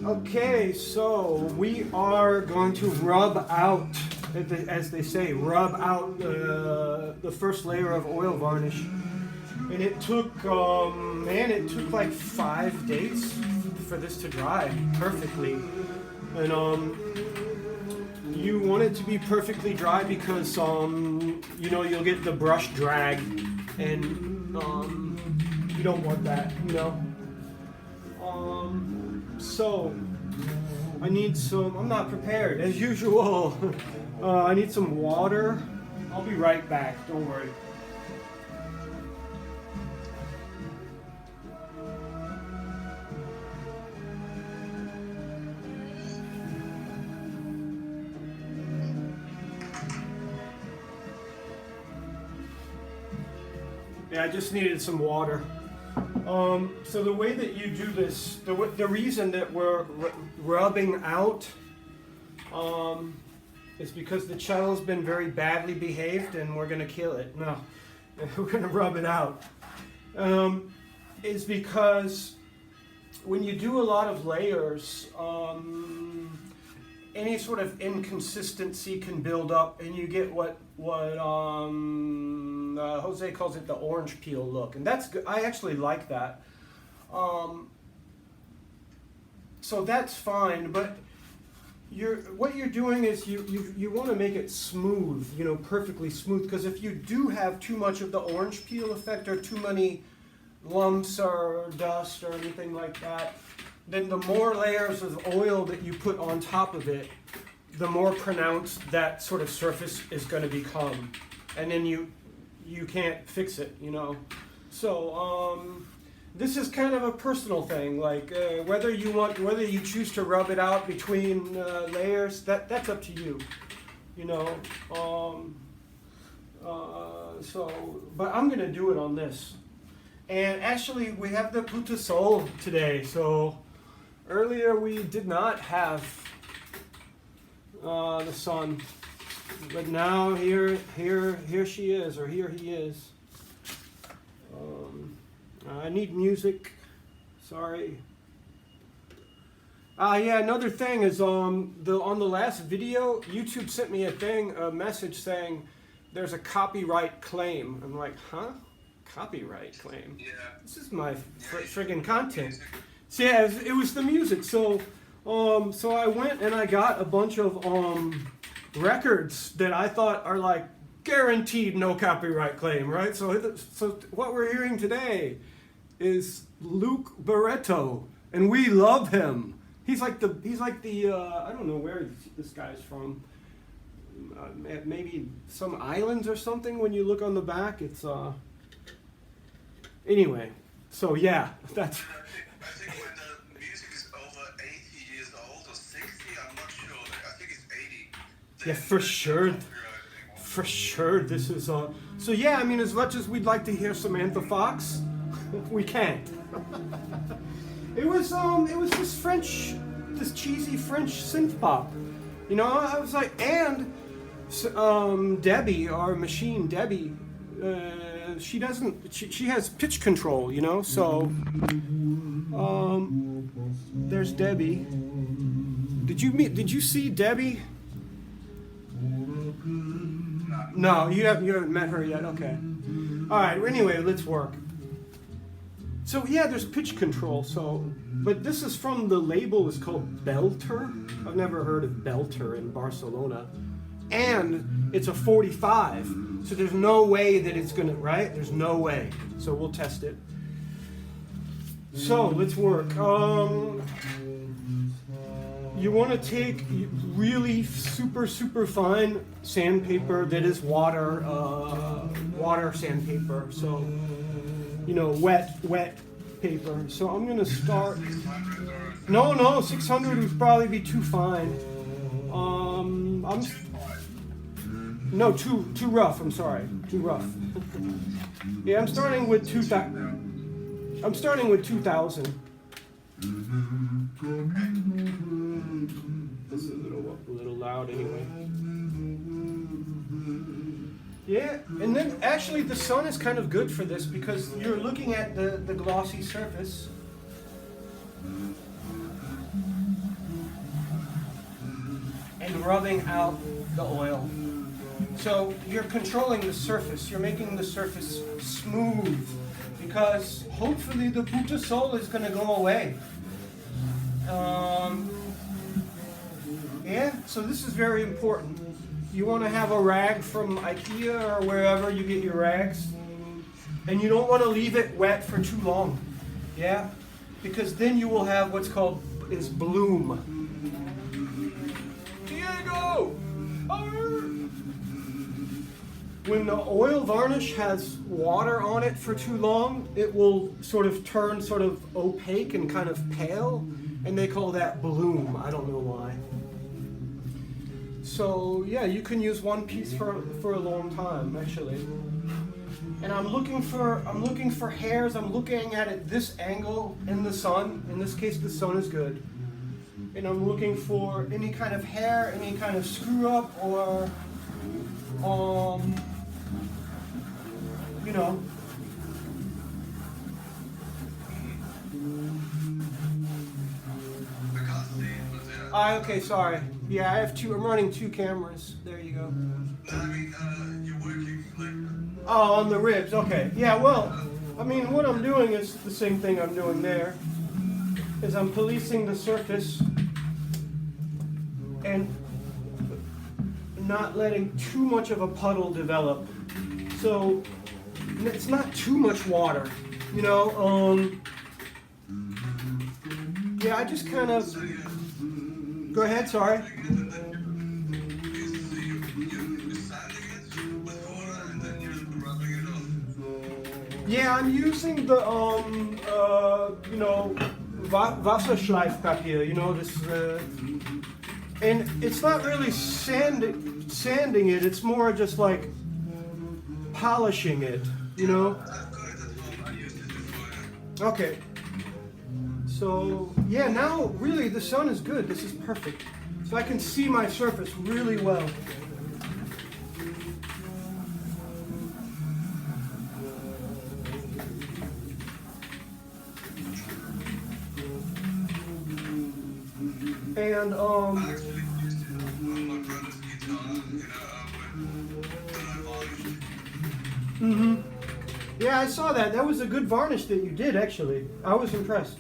Okay, so we are going to rub out, as they say, rub out the first layer of oil varnish. And it took, man, it took like 5 days for this to dry perfectly. And you want it to be perfectly dry because, you know, you'll get the brush drag, and you don't want that, you know. So I need some, I'm not prepared as usual. I need some water. I'll be right back, don't worry. Yeah, I just needed some water. So the way that you do this, the reason that we're rubbing out is because the cell's been very badly behaved and we're going to kill it. No, we're going to rub it out. Is because when you do a lot of layers, any sort of inconsistency can build up, and you get what Jose calls it the orange peel look, and that's good. I actually like that. So that's fine, but what you're doing is you want to make it smooth, you know, perfectly smooth, because if you do have too much of the orange peel effect or too many lumps or dust or anything like that, then the more layers of oil that you put on top of it, the more pronounced that sort of surface is going to become, and then you can't fix it, you know. So this is kind of a personal thing, like whether you choose to rub it out between layers, that's up to you, you know. But I'm gonna do it on this, and actually we have the Puta Sol today, so earlier we did not have the sun, but now here she is, or here he is. I need music. Sorry. Yeah, another thing is on the last video, YouTube sent me a message saying there's a copyright claim. I'm like, huh? Copyright claim? Yeah. This is my friggin' content. So yeah, it was the music. So I went and I got a bunch of records that I thought are like guaranteed no copyright claim, right? So what we're hearing today is Luke Barreto, and we love him. He's like the I don't know where this guy's from. Maybe some islands or something. When you look on the back, it's anyway. So yeah, that's. I think when the music is over 80 years old or 60, I'm not sure. I think it's 80. Yeah, for sure. For sure, this is so yeah, I mean, as much as we'd like to hear Samantha Fox, we can't. It was this cheesy French synth pop. You know, I was like, and Debbie, our machine, Debbie, she has pitch control, you know, so there's Debbie. Did you see Debbie? No, you haven't met her yet. Okay. All right. Anyway, let's work. So yeah, there's pitch control. So, but this is from the label is called Belter. I've never heard of Belter in Barcelona, and it's a 45. So there's no way that it's gonna, right? There's no way. So we'll test it. So let's work. You want to take really super fine sandpaper that is water sandpaper. So, you know, wet paper. So I'm gonna start. No, 600 would probably be too fine. Too rough. I'm sorry, too rough. Yeah, I'm starting with 2,000. I'm starting with 2,000. This is a little loud anyway. Yeah, and then actually the sun is kind of good for this because you're looking at the glossy surface. rubbing out the oil. So you're controlling the surface. You're making the surface smooth because hopefully the putasol is going to go away. Yeah, so this is very important. You want to have a rag from IKEA or wherever you get your rags, and you don't want to leave it wet for too long. Yeah, because then you will have what's called bloom. Diego! When the oil varnish has water on it for too long, it will sort of turn sort of opaque and kind of pale, and they call that bloom. I don't know why. So yeah, you can use one piece for a long time actually. And I'm looking for hairs. I'm looking at it this angle in the sun. In this case, the sun is good. And I'm looking for any kind of hair, any kind of screw up, or you know. Okay, sorry. Yeah, I have two. I'm running two cameras. There you go. I mean, you're working like. Oh, on the ribs. Okay. Yeah. Well, I mean, what I'm doing is the same thing I'm doing there. Is I'm policing the surface and not letting too much of a puddle develop. So it's not too much water, you know. Yeah, I just kind of. Go ahead. Sorry. Yeah, I'm using the you know, Wasserschleifpapier, you know, this and it's not really sanding it, it's more just like polishing it, you know. Okay. So, yeah, now really the sun is good. This is perfect. So I can see my surface really well. And yeah, I saw that. That was a good varnish that you did, actually. I was impressed.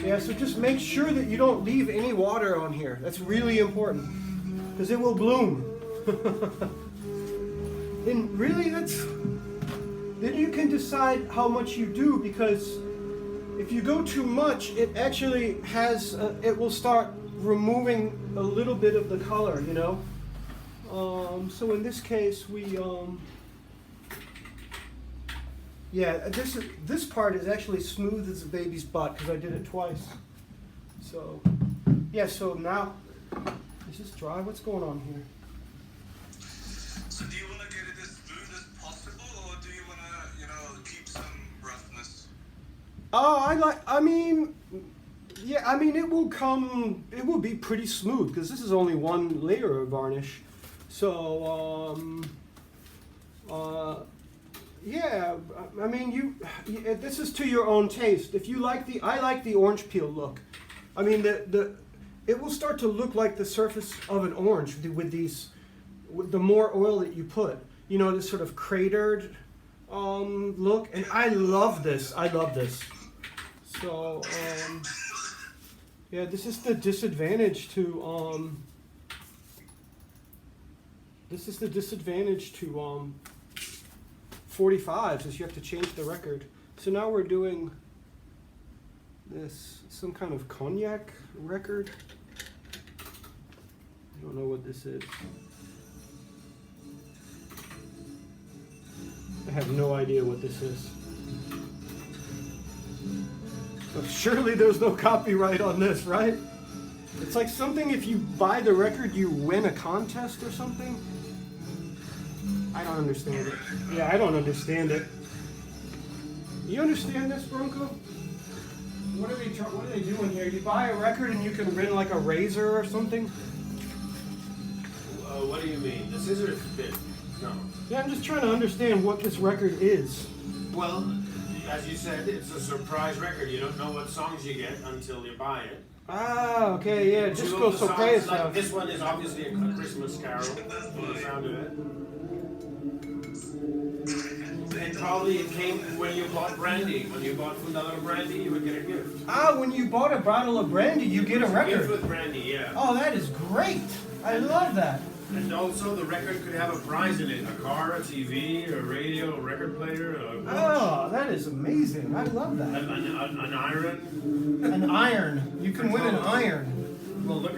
Yeah, so just make sure that you don't leave any water on here. That's really important, because it will bloom. And really, then you can decide how much you do, because if you go too much, it actually has, it will start removing a little bit of the color, you know. So in this case, we, yeah, this part is actually smooth as a baby's butt because I did it twice. So, yeah, so now, is this dry? What's going on here? So do you want to get it as smooth as possible, or do you want to, you know, keep some roughness? Oh, I mean, yeah, I mean, it will be pretty smooth because this is only one layer of varnish. So, yeah, I mean, this is to your own taste. If you like I like the orange peel look. I mean, it will start to look like the surface of an orange with the more oil that you put. You know, this sort of cratered look, and I love this. I love this. So, yeah, this is the disadvantage to 45s, is you have to change the record. So now we're doing this, some kind of cognac record. I don't know what this is. I have no idea what this is. So surely there's no copyright on this, right? It's like something, if you buy the record, you win a contest or something. I don't understand it. Yeah, I don't understand it. You understand this, Bronco? What are they doing here? You buy a record and you can win like a razor or something? What do you mean? The scissors bit? No. Yeah, I'm just trying to understand what this record is. Well, as you said, it's a surprise record. You don't know what songs you get until you buy it. Ah, okay, yeah, Two Disco of the songs, Sorpresa. like this one is obviously a Christmas carol, from the sound of it. And probably it came when you bought brandy. When you bought Fundador brandy, you would get a gift. Ah, when you bought a bottle of brandy, you get a Gift record. with brandy, yeah. Oh, that is great. I love that. And also the record could have a prize in it. A car, a TV, a radio, a record player, a watch, Oh, that is amazing. I love that. an iron. An iron. You can win an iron. Well, look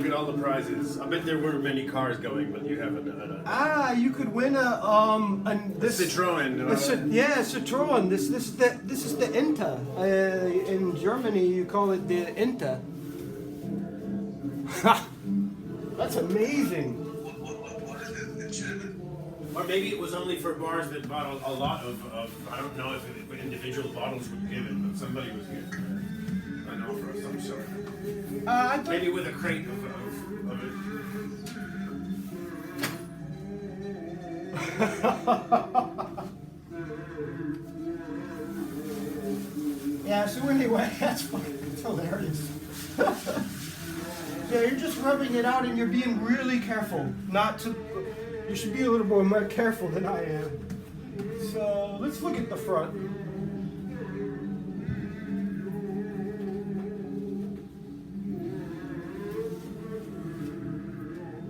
at all the prizes. I bet there weren't many cars going, but you have Ah, you could win this Citroen. yeah, Citroen. This is the Inta. In Germany, you call it the Inta. Ha! That's amazing. What is it in German? Or maybe it was only for bars that bought a lot of I don't know if individual bottles were given, but somebody was given an offer of some sort. I thought, Maybe with a crate of it. yeah. So anyway, that's funny. It's hilarious. Yeah, you're just rubbing it out, and you're being really careful not to. You should be a little more careful than I am. So let's look at the front.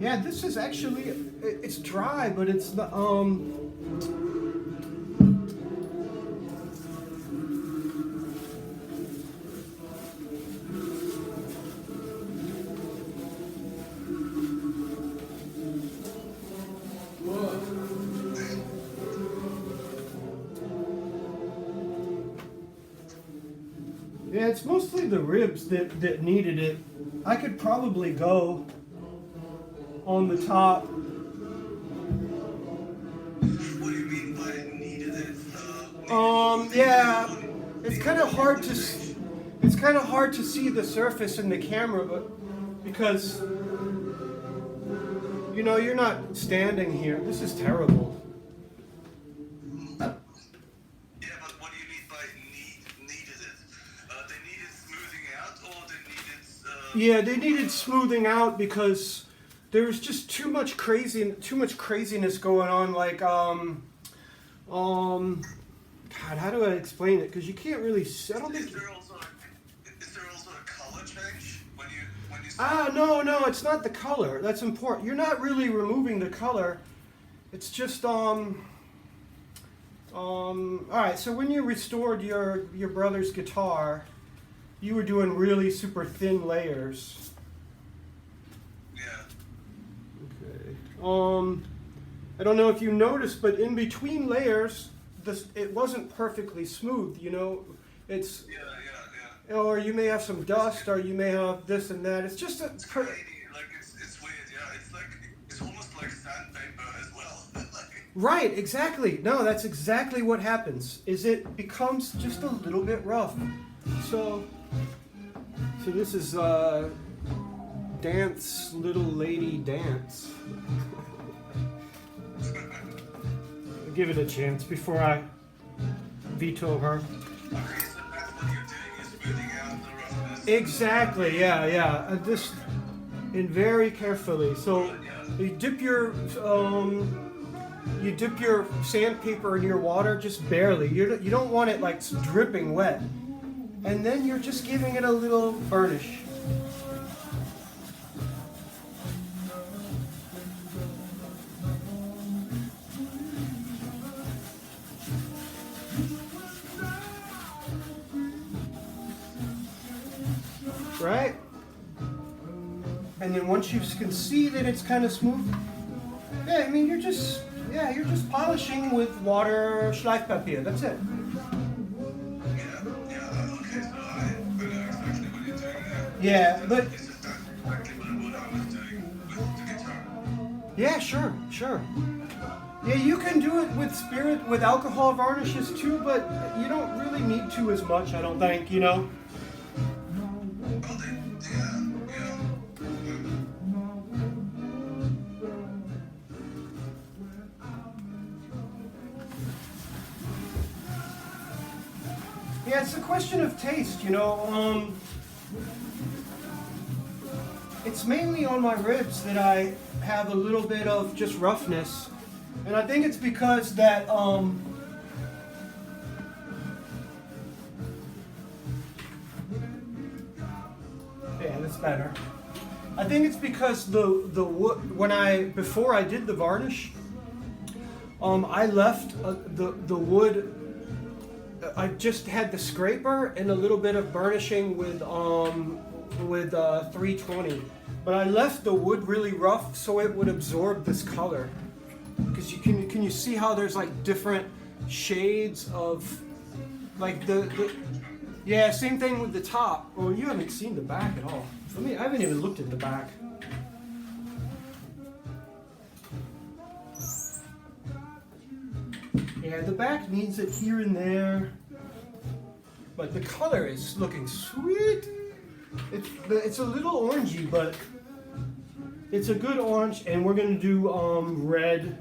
Yeah, this is actually, it's dry, but it's the, yeah, it's mostly the ribs that needed it. I could probably go on the top. What do you mean by needed it? Yeah, it's kind of hard to see the surface in the camera, but because you know you're not standing here. This is terrible. Yeah, but what do you mean by needed it? They needed smoothing out, or they needed? Yeah, they needed smoothing out because there was just too much craziness going on. Like God, how do I explain it? Because you can't really. I don't think. Is there also a color change when you? Ah, no, it's not the color. That's important. You're not really removing the color. It's just all right, so when you restored your brother's guitar, you were doing really super thin layers. Yeah. Okay. I don't know if you noticed, but in between layers, it wasn't perfectly smooth, you know? It's Yeah. or you may have some dust, or you may have this and that. It's just It's shady, like it's weird, yeah. It's almost like sandpaper as well. Right, exactly. No, that's exactly what happens. Is it becomes just a little bit rough. So this is Dance Little Lady Dance. I'll give it a chance before I veto her. Okay, so that's what you're doing, is smoothing out the roughness. Exactly. Yeah. Just and very carefully. So you dip your sandpaper in your water just barely. You don't want it like dripping wet. And then you're just giving it a little varnish. Right? And then once you can see that it's kind of smooth, yeah, I mean you're just polishing with water Schleifpapier. That's it. Yeah, okay, so I know exactly what you're doing there. Yeah, but This is exactly what I was doing with the guitar. yeah, sure. Yeah, you can do it with spirit, with alcohol varnishes too, but you don't really need to as much, I don't think, you know? Oh, yeah. Yeah, it's a question of taste, you know. It's mainly on my ribs that I have a little bit of just roughness. And I think it's because that, yeah, that's better. I think it's because the wood, before I did the varnish, I left the wood. I just had the scraper and a little bit of burnishing with 320, but I left the wood really rough so it would absorb this color. Because can you see how there's like different shades of like the yeah, same thing with the top. Well, you haven't seen the back at all. I haven't even looked at the back. Yeah, the back needs it here and but the color is looking sweet. It's a little orangey, but it's a good orange, and we're gonna do red.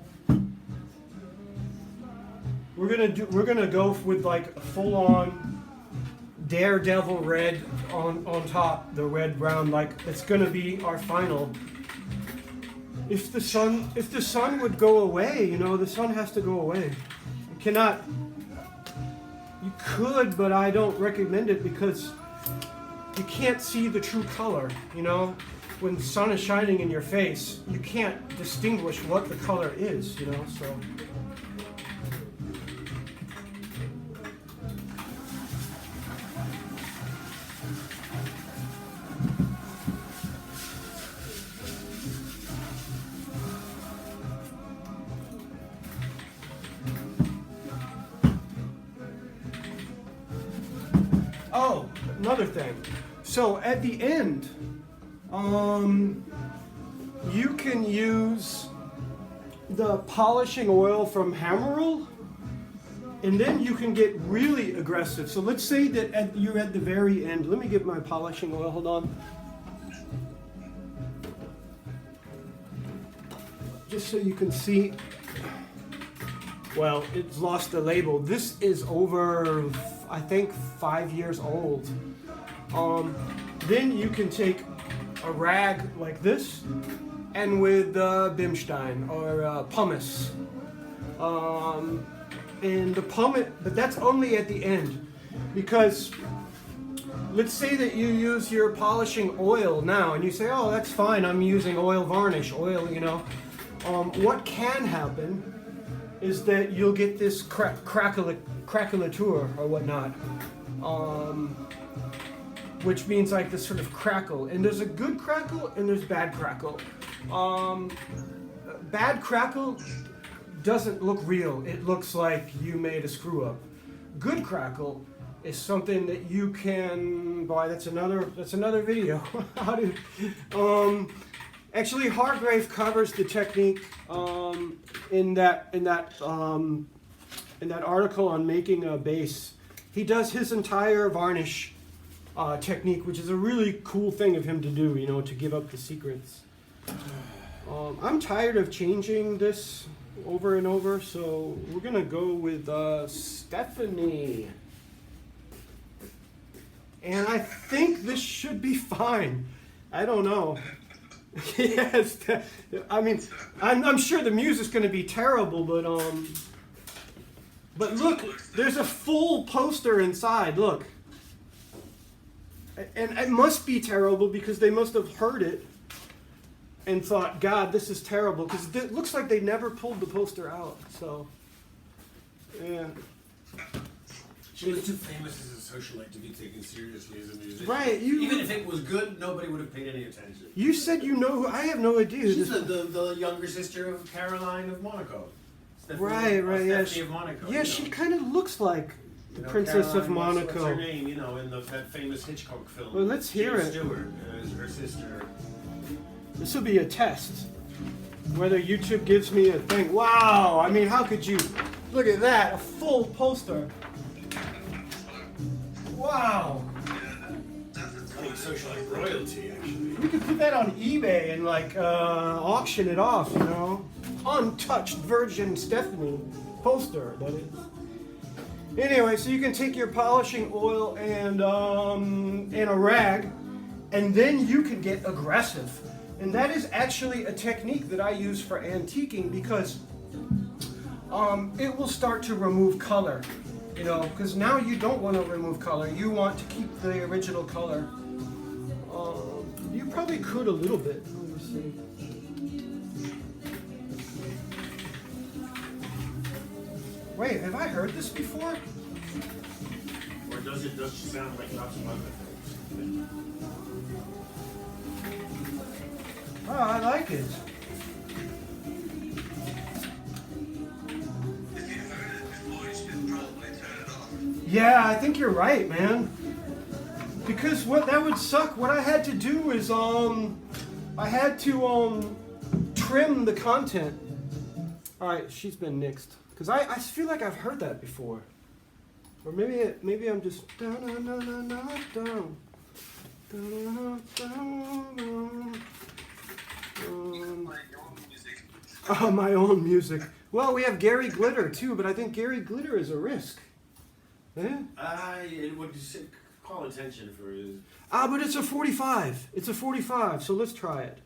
We're gonna go with like a full-on Daredevil red on top, the red brown. Like it's gonna be our final. If the sun would go away, you know, the sun has to go away. You cannot. You could, but I don't recommend it because you can't see the true color, you know? When the sun is shining in your face, you can't distinguish what the color is, you know, so. Oh, another thing. So at the end, you can use the polishing oil from Hammerl, and then you can get really aggressive. So let's say that you're at the very end. Let me get my polishing oil, hold on. Just so you can see. Well, it's lost the label. This is over, I think, 5 years old. Then you can take a rag like this, and with Bimstein or pumice. And the pumice, but that's only at the end, because let's say that you use your polishing oil now, and you say, "Oh, that's fine. I'm using oil varnish, oil." You know, what can happen is that you'll get this crackulature or whatnot, which means like this sort of crackle. And there's a good crackle and there's bad crackle. Bad crackle doesn't look real. It looks like you made a screw up. Good crackle is something that you can buy. That's another video. How to actually Hargrave covers the technique in that article on making a base. He does his entire varnish technique, which is a really cool thing of him to do, you know, to give up the secrets. I'm tired of changing this over and over, so we're gonna go with Stephanie. And I think this should be fine. I don't know. Yes, I mean, I'm sure the music's going to be terrible, but look, there's a full poster inside. Look, and it must be terrible because they must have heard it and thought, "God, this is terrible," because it looks like they never pulled the poster out. So, yeah. She was too famous as a socialite to be taken seriously as a musician. Right. Even if it was good, nobody would have paid any attention. You said you know who? I have no idea. She's the younger sister of Caroline of Monaco. Right. Yeah, Stephanie of Monaco. Yeah, she kind of looks like the Princess Caroline, of Monaco. What's her name? You know, in that famous Hitchcock film. Well, let's hear Jane it. Stewart is her sister. This will be a test. Whether YouTube gives me a thing. Wow! I mean, how could you? Look at that! A full poster. Wow! Like socialite royalty, actually. We could put that on eBay and like auction it off, you know? Untouched Virgin Stephanie poster, that is. Anyway, so you can take your polishing oil and a rag, and then you can get aggressive. And that is actually a technique that I use for antiquing because it will start to remove color. You know, because now you don't want to remove color. You want to keep the original color. You probably could a little bit. Let me see. Wait, have I heard this before? Or does it just sound like lots of other things? Oh, I like it. If you heard it before, you should probably turn it off. Yeah, I think you're right, man. Because what that would suck. What I had to do is I had to trim the content. All right, she's been nixed. Because I feel like I've heard that before. Or maybe I'm just oh, my own music. Well, we have Gary Glitter too, but I think Gary Glitter is a risk. Eh? It would call attention for his. But it's a 45. It's a 45, so let's try it.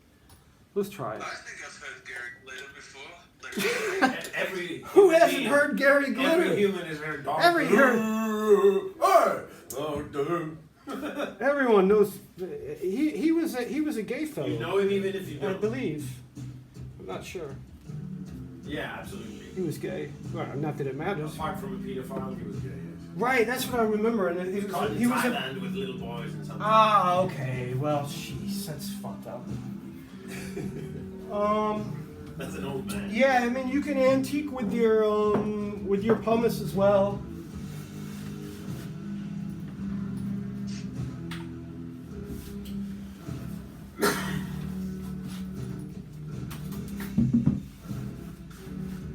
Let's try it. I think I've heard Gary Glitter before. Every Who hasn't heard Gary Glitter? Every human has heard dog. Everyone knows he was a gay fellow. You know him even if you don't. I believe. I'm not sure. Yeah, absolutely. He was gay. Well, not that it matters. Apart from a pedophile, he was gay. Yes. Right, that's what I remember. And He was caught in Thailand with little boys and something. Ah, okay. Well, jeez, that's fucked up. That's an old man. Yeah, I mean, you can antique with your pumice as well.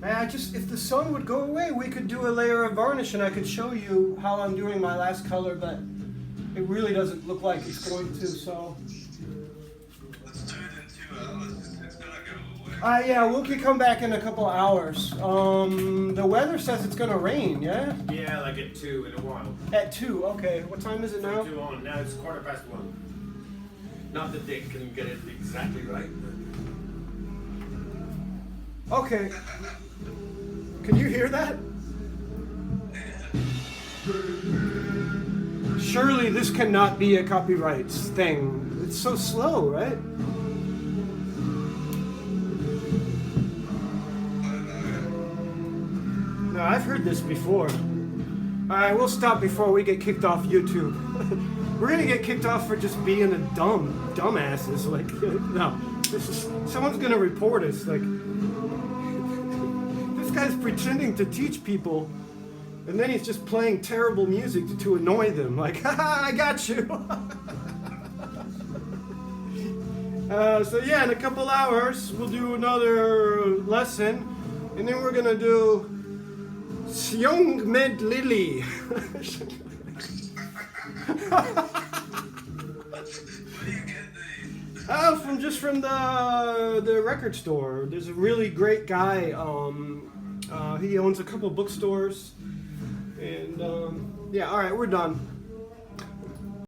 Man, if the sun would go away, we could do a layer of varnish and I could show you how I'm doing my last color, but it really doesn't look like it's going to, so. Let's do it in 2 hours. It's gonna go away. Yeah, we can come back in a couple hours. The weather says it's gonna rain, yeah? Yeah, like at 2 in a while. At 2, okay. What time is it now? 2 on. Now it's 1:15. Not that Dick can get it exactly right. Okay. Can you hear that? Surely this cannot be a copyright thing. It's so slow, right? No, I've heard this before. Alright, we'll stop before we get kicked off YouTube. We're gonna get kicked off for just being a dumbasses. Like, no. Someone's gonna report us. Like, this guy's pretending to teach people, and then he's just playing terrible music to annoy them. Like, haha, I got you. So yeah, in a couple hours, we'll do another lesson, and then we're gonna do Seong Med Lily. Where do you get these? Oh, from the record store. There's a really great guy. He owns a couple bookstores, and yeah. All right, we're done.